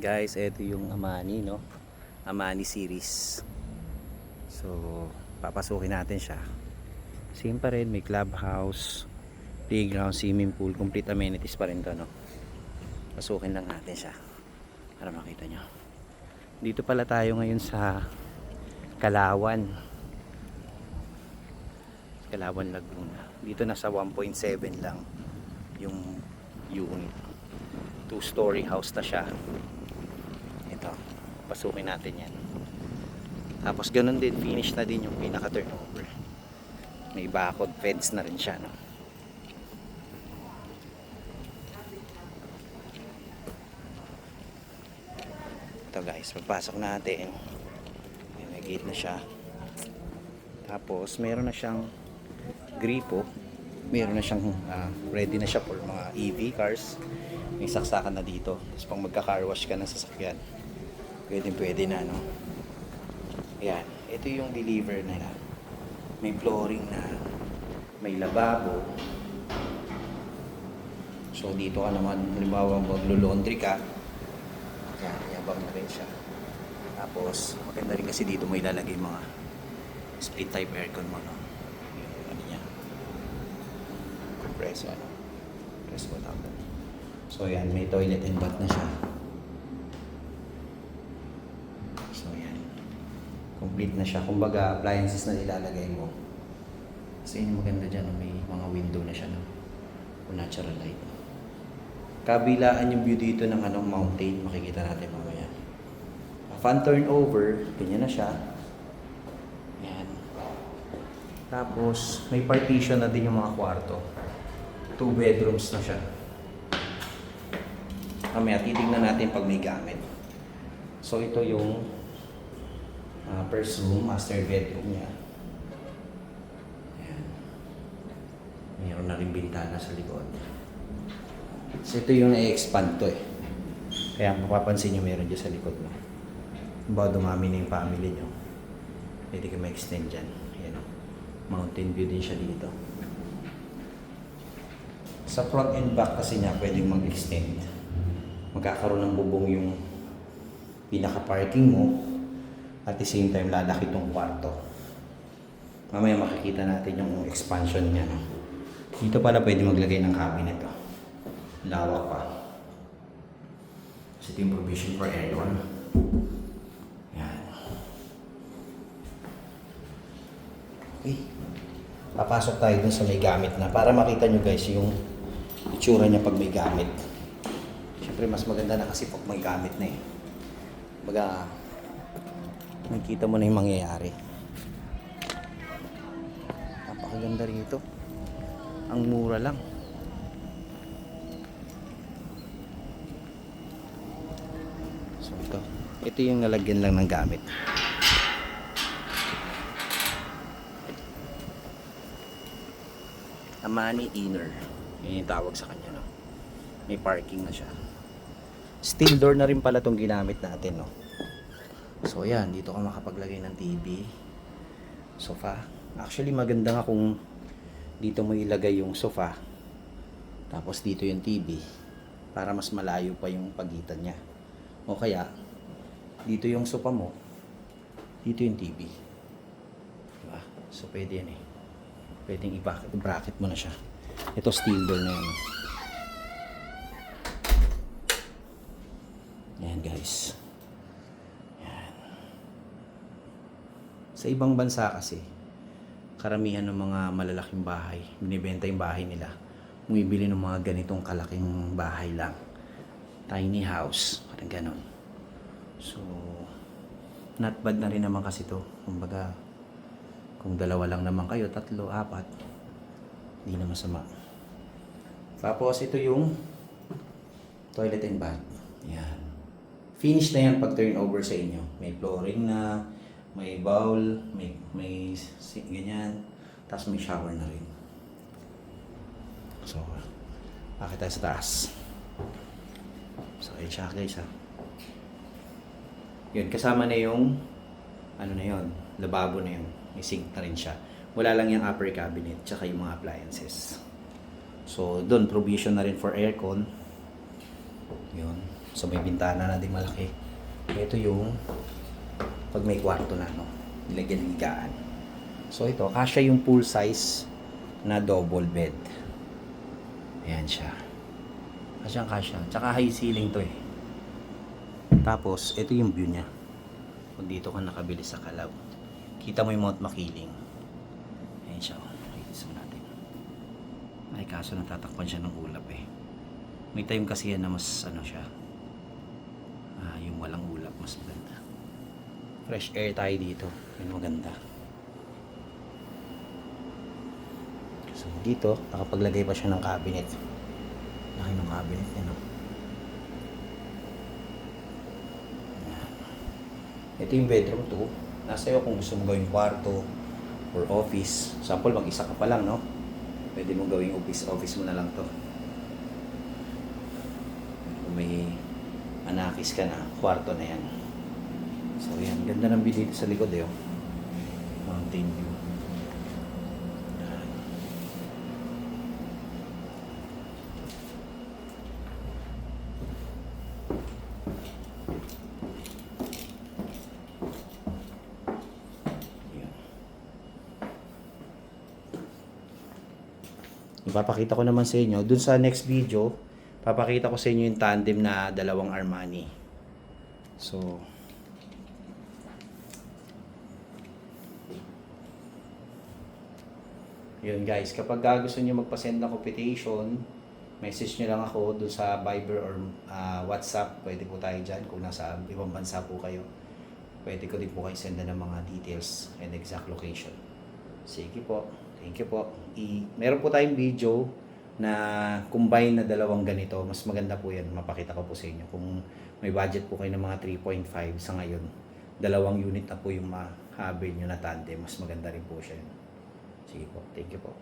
Guys, ito yung Amani, no? Amani series. So, papasukin natin siya. Same pa rin, may clubhouse, playground, swimming pool, complete amenities pa rin to, no? Pasukin lang natin siya para makita nyo. Dito pala tayo ngayon sa Kalawan, Laguna. Dito nasa 1.7 lang yung unit. 2-story house na siya. Ito, pasukin natin yan. Tapos ganun din, finish na din yung pinaka turnover. May bakod fence na rin siya, no? Ito guys, pagpasok natin, may gate na siya. Tapos meron na siyang gripo, meron na siyang ready na siya for mga EV cars. May saksakan na dito. Tapos pag magka-car wash ka ng sasakyan, pwede na, no? Ayan, ito yung deliver nila. May flooring na, may lababo. So dito ka naman, halimbawa maglo-laundry ka, yan, yabang na rin siya. Tapos maganda rin kasi dito mo ilalagay mga split type aircon mo, no? Yung ano niya, compressor, ano? Press mo tapos. So yan, may toilet and bath na siya. So yan, complete na siya. Kumbaga appliances na ilalagay mo. Kasi yun maganda dyan, may mga window na siya, no? Natural light. Kabilaan yung view dito ng mountain, makikita natin mamaya. Fan turnover, ganyan na siya. Yan. Tapos may partition na din yung mga kwarto. 2 bedrooms na siya. Mamaya titignan natin pag may gamit. So ito yung first room, master bedroom niya. Ayan. Mayroon na rin bintana sa likod. So ito yung na-expand to eh. Kaya mapapansin nyo meron dyan sa likod mo. Ba dumami na yung family nyo, pwede ka ma-extend dyan. Ayan o. Mountain view din siya dito. Sa front and back kasi niya pwedeng mag-extend. Magkakaroon ng bubong yung pinaka-parking mo. At the same time, lalaki itong kwarto. Mamaya makikita natin yung expansion niya, no? Dito pala pwede maglagay ng cabinet, oh. Lawak pa. Kasi ito yung provision for aircon. Yan. Okay. Papasok tayo dun sa may gamit na para makita nyo guys yung itsura niya pag may gamit. Siyempre mas maganda na kasi pag may gamit na eh. Baga, nakikita mo na yung mangyayari. Napakaganda rito. Ang mura lang. So ito yung nalagyan lang ng gamit. Amani Inner. Yun yung tawag sa kanya, no? May parking na siya. Steel door na rin pala itong ginamit natin, no? So yan, dito ka makapaglagay ng TV, sofa. Actually maganda nga kung dito mo ilagay yung sofa, tapos dito yung TV, para mas malayo pa yung pagitan niya. O kaya dito yung sofa mo, dito yung TV, diba? So pwede yan eh. Pwedeng i-bracket mo na siya. Ito steel door na yan. Yan guys. Yan. Sa ibang bansa kasi, karamihan ng mga malalaking bahay, binibenta yung bahay nila, bumibili ng mga ganitong kalaking bahay lang. Tiny house, parang ganon. So, not bad na rin naman kasi to. Kumbaga, kung dalawa lang naman kayo, 3, 4, hindi na masama. Tapos ito yung toilet and bath. Yan. Finish na yan pag turnover sa inyo. May flooring na, may bowl, may ganyan. Tapos may shower na rin. So, bakit tayo sa taas? So, ayun siya guys ha. Yun, kasama na yung ano na yun, lababo na yun. May sink na rin siya. Wala lang yung upper cabinet, tsaka yung mga appliances. So, doon, provision na rin for aircon. Yun. So may bintana na din malaki. Ito yung pag may kwarto na, no? Nilagyan ng higaan. So ito, kasya yung full size na double bed. Ayan siya. Kasyang kasya. Tsaka high ceiling to eh. Tapos, ito yung view niya. Pag dito ka nakabili sa Calao, kita mo yung Mount Makiling. Ayan siya. Itis mo natin. Ay, kaso natatakpan siya ng ulap eh. May time kasi yan na mas ano siya. Yung walang ulap, mas maganda. Fresh air tayo dito. Yun maganda. So, dito, nakapaglagay pa siya ng cabinet. Laki ng cabinet niya, no? Ito yung bedroom to. Nasa iyo kung gusto mo gawing kwarto or office. Sample, mag-isa ka pa lang, no? Pwede mo gawing office mo na lang to. Kung may anakis ka na, kwarto na yan. So yan, ganda ng view dito sa likod eh. Mountain view. Ipapakita ko naman sa inyo dun sa next video, papakita ko sa inyo yung tandem na dalawang Armani. So yun guys, kapag gusto niyo magpa-send ng computation, message niyo lang ako dun sa Viber or WhatsApp. Pwede po tayo dyan kung nasa ibang bansa po kayo. Pwede ko din po kayo senda ng mga details and exact location. Sige po. Thank you po. Meron po tayong video na combine na dalawang ganito. Mas maganda po yan. Mapakita ko po sa inyo. Kung may budget po kayo ng mga 3.5 sa ngayon, dalawang unit na po yung mahabil nyo na tandem. Mas maganda rin po siya. Sige po. Thank you po.